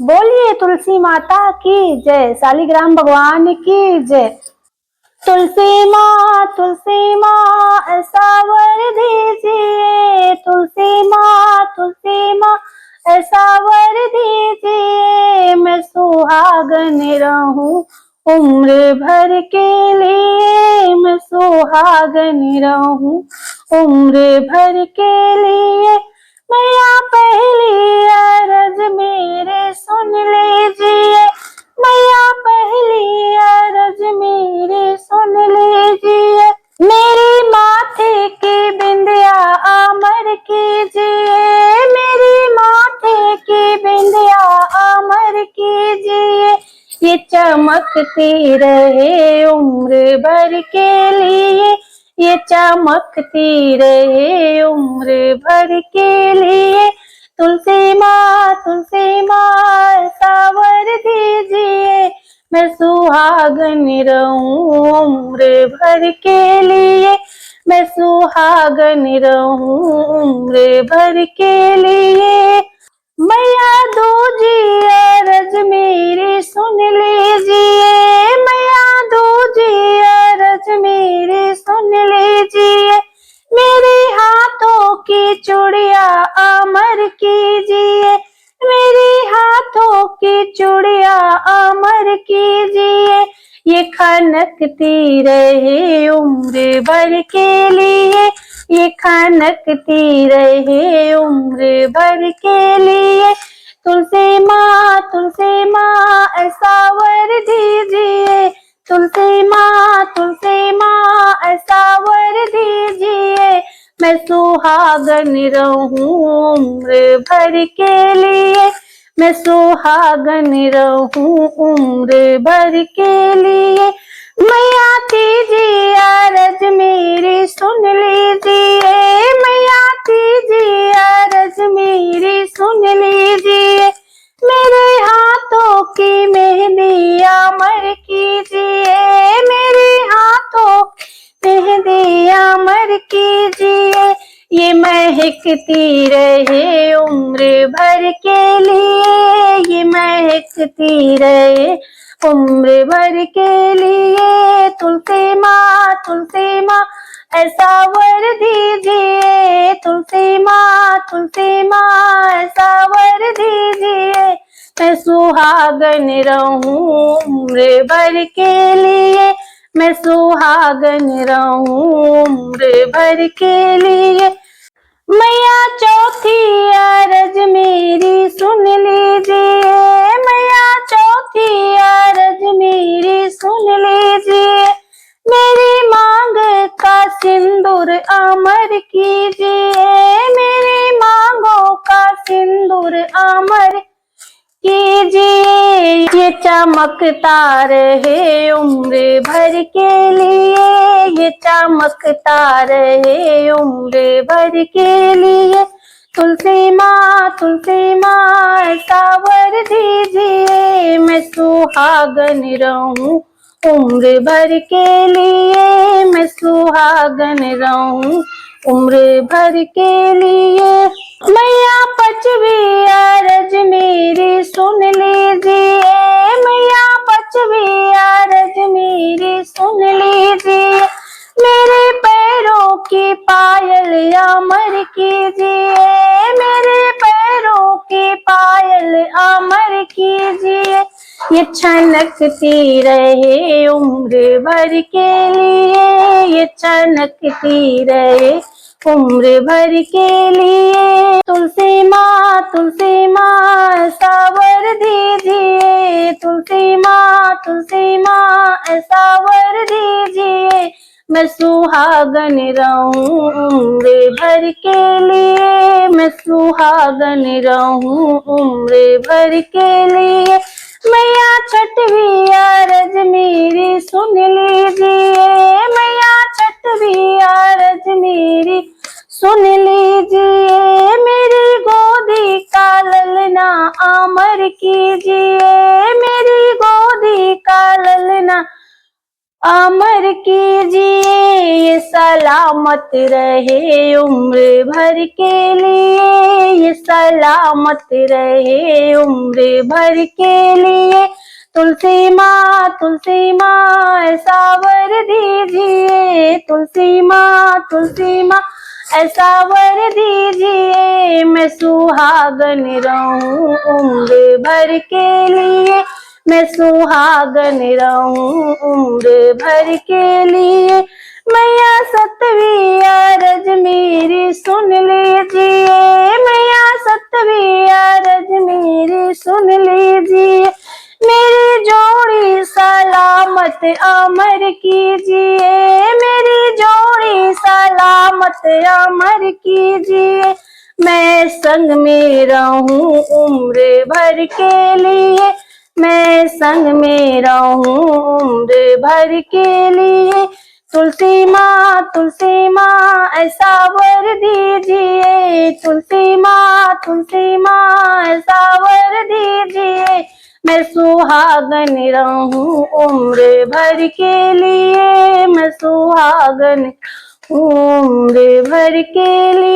बोलिए तुलसी माता की जय, शालिग्राम भगवान की जय। तुलसी माँ ऐसा वर दीजिए, तुलसी माँ ऐसा वर दीजिए, मैं सुहागन रहूं उम्र भर के लिए, मैं सुहागन रहूं उम्र भर के लिए। मैया पहली अरज मेरे सुन लीजिए, मैया पहली अरज मेरे सुन लीजिए, मेरी माथे की बिंदिया अमर कीजिए, मेरी माथे की बिंदिया अमर कीजिए, ये चमकती रहे उम्र भर के लिए, ये चमकती रहे उम्र भर के लिए। तुलसी माँ सावर दीजिए, मैं सुहागन रहूं उम्र भर के लिए, मैं सुहागन रहूं उम्र भर के लिए। मैया दूजी अरज मेरी सुन लीजिए, मैया दूजी अरज मेरी सुन लीजिए, मेरे हाथों की चूड़िया अमर कीजिए, मेरे हाथों की चूड़िया अमर कीजिए, ये खनकती रहे उम्र भर के लिए, ये खनकती रहे उम्र भर के लिए। तुलसी माँ ऐसा वर दीजिए, तुलसी माँ ऐसा वर दीजिए, मैं सुहागन रहूं उम्र भर के लिए, मैं सुहागन रहूं उम्र भर के लिए। मैया तीजी अरज मेरी सुन लीजिए, मैया तीजी अरज मेरी सुन लीजिए, मेरे हाथों की मेहंदी अमर कीजिए, मेरे हाथों मेहंदी अमर कीजिए, ये महकती रहे उम्र भर के लिए, ये महकती रहे उम्र भर के लिए। तुलसी माँ ऐसा वर दीजिए, तुलसी माँ ऐसा वर दीजिए, मैं सुहागन रहूं उम्र भर के लिए, मैं सुहागन रहूं उम्र भर के लिए। मैया चौथी अरज मेरी सुन लीजिए, मैया चौथी अरज मेरी सुन लीजिए, मेरी मांग का सिंदूर अमर कीजिए, मेरी मांगों का सिंदूर अमर कीजिए, ये चमकता रहे उम्र भर के लिए, ये चमकता रहे उम्र भर के लिए। तुलसी माँ ऐसा वर दीजिए, मैं सुहागन रहूं उम्र भर के लिए, मैं सुहागन रहूं उम्र भर के लिए। मैया पांचवी अरज मेरी सुन लीजिए, मैया पांचवी अरज मेरी सुन लीजिए, मेरे पैरों की पायल अमर कीजिए, मेरे पैरों की पायल अमर कीजिए, ये छनकती रहे उम्र भर के लिए, ये छनकती रहे उम्र भर के लिए। तुलसी माँ सावर दीजिए, तुलसी माँ ऐसा वर दीजिए, मैं सुहागन रहूं उम्र भर के लिए, मैं सुहागन रहूं उम्र भर के लिए। मैया छठवीं अरज मेरी सुन लीजिए, मैया छठवीं अरज मेरी सुन लीजिए, मेरी गोदी का ललना अमर कीजिए, मेरी गोदी का ललना अमर कीजिए ये सलामत रहे उम्र भर के लिए, ये सलामत रहे उम्र भर के लिए। तुलसी माँ ऐसा वर दीजिए, तुलसी माँ ऐसा वर दीजिए, मैं सुहागन रहूं उम्र भर के लिए, मैं सुहागन रहूं उम्र भर के लिए। मैया सतवीं अरज मेरी सुन लीजिए, मैया सतवीं अरज मेरी सुन लीजिए, मेरी जोड़ी सलामत अमर कीजिए, मेरी जोड़ी सलामत अमर कीजिए। मैं संग में रहूं उम्र भर के लिए, मैं संग में रहूं उम्र भर के लिए। तुलसी माँ ऐसा वर दीजिए, तुलसी माँ ऐसा वर दीजिए, मैं सुहागन रहूं उम्र भर के लिए, मैं सुहागन उम्र भर के लिए।